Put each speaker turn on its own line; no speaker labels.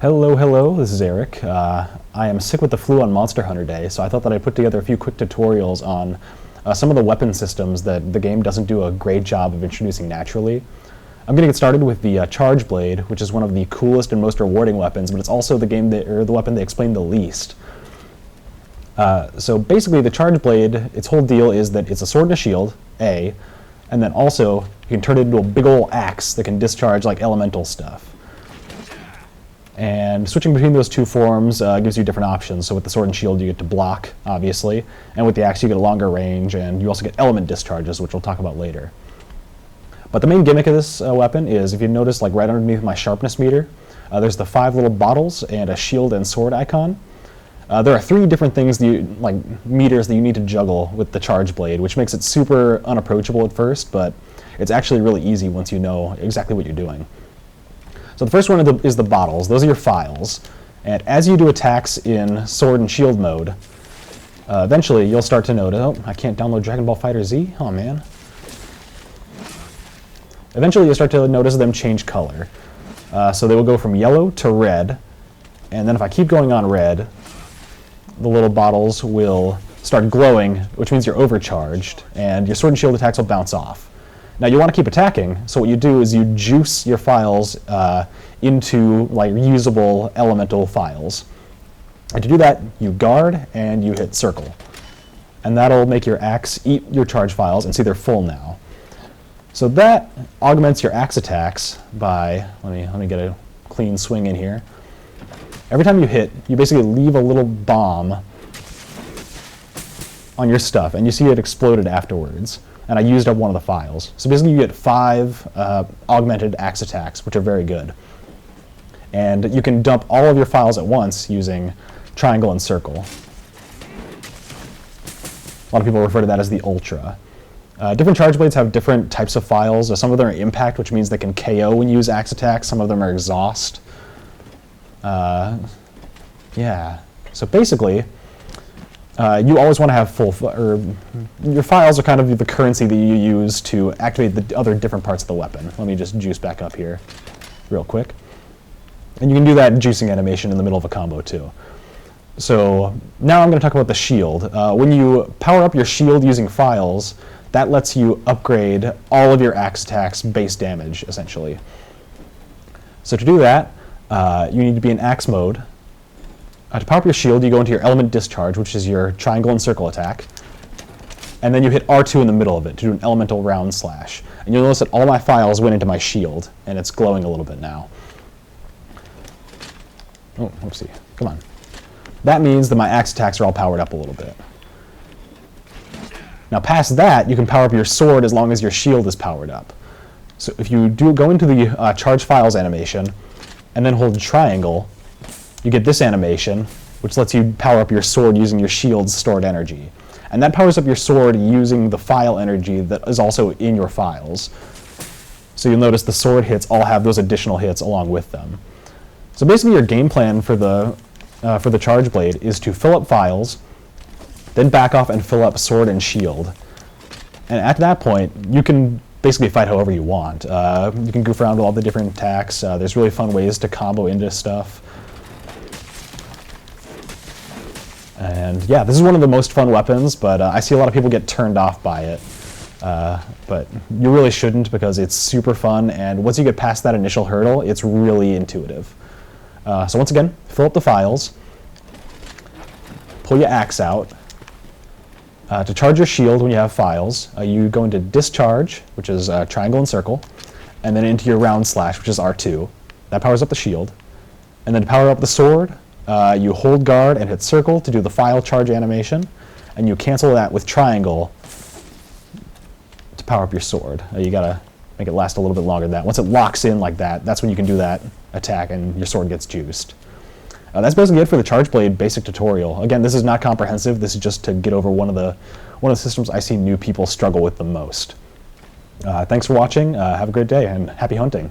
Hello, this is Eric. I am sick with the flu on Monster Hunter Day, so I thought that I'd put together a few quick tutorials on some of the weapon systems that the game doesn't do a great job of introducing naturally. I'm going to get started with the Charge Blade, which is one of the coolest and most rewarding weapons, but it's also the weapon they explain the least. So basically the Charge Blade, its whole deal is that it's a sword and a shield, A, and then also you can turn it into a big ol' axe that can discharge like elemental stuff. And switching between those two forms gives you different options. So with the sword and shield you get to block, obviously, and with the axe you get a longer range, and you also get element discharges, which we'll talk about later. But the main gimmick of this weapon is, if you notice, like right underneath my sharpness meter, there's the 5 little bottles and a shield and sword icon. There are 3 different things, meters that you need to juggle with the Charge Blade, which makes it super unapproachable at first, but it's actually really easy once you know exactly what you're doing. So the first one is the bottles. Those are your phials. And as you do attacks in sword and shield mode, eventually you'll start to notice, oh, I can't download Dragon Ball FighterZ? Oh man. Eventually you'll start to notice them change color. So they will go from yellow to red, and then if I keep going on red, the little bottles will start glowing, which means you're overcharged, and your sword and shield attacks will bounce off. Now you want to keep attacking, so what you do is you juice your phials into usable elemental phials. And to do that, you guard and you hit circle. And that'll make your axe eat your charge phials, and see they're full now. So that augments your axe attacks by, let me get a clean swing in here. Every time you hit, you basically leave a little bomb on your stuff, and you see it exploded afterwards. And I used up one of the phials. So basically you get 5 augmented axe attacks, which are very good. And you can dump all of your phials at once using triangle and circle. A lot of people refer to that as the Ultra. Different Charge Blades have different types of phials. Some of them are impact, which means they can KO when you use axe attacks. Some of them are exhaust. Yeah, so basically, you always want to have your phials are kind of the currency that you use to activate the other different parts of the weapon. Let me just juice back up here real quick. And you can do that juicing animation in the middle of a combo too. So now I'm going to talk about the shield. When you power up your shield using phials, that lets you upgrade all of your axe attacks base damage, essentially. So to do that, you need to be in axe mode. To power up your shield, you go into your Element Discharge, which is your triangle and circle attack, and then you hit R2 in the middle of it to do an elemental round slash. And you'll notice that all my phials went into my shield, and it's glowing a little bit now. Oh, whoopsie. Come on. That means that my axe attacks are all powered up a little bit. Now past that, you can power up your sword as long as your shield is powered up. So if you go into the Charge Phials animation, and then hold triangle, you get this animation, which lets you power up your sword using your shield's stored energy. And that powers up your sword using the phial energy that is also in your phials. So you'll notice the sword hits all have those additional hits along with them. So basically your game plan for the Charge Blade is to fill up phials, then back off and fill up sword and shield. And at that point, you can basically fight however you want. You can goof around with all the different attacks. There's really fun ways to combo into stuff. And yeah, this is one of the most fun weapons, but I see a lot of people get turned off by it. But you really shouldn't, because it's super fun, and once you get past that initial hurdle, it's really intuitive. So once again, fill up the phials, pull your axe out. To charge your shield when you have phials, you go into Discharge, which is triangle and circle, and then into your round slash, which is R2. That powers up the shield. And then to power up the sword, you hold guard and hit circle to do the Phial Charge animation, and you cancel that with triangle to power up your sword. You gotta make it last a little bit longer than that. Once it locks in like that, that's when you can do that attack and your sword gets juiced. That's basically it for the Charge Blade basic tutorial. Again, this is not comprehensive. This is just to get over one of the systems I see new people struggle with the most. Thanks for watching. Have a great day, and happy hunting.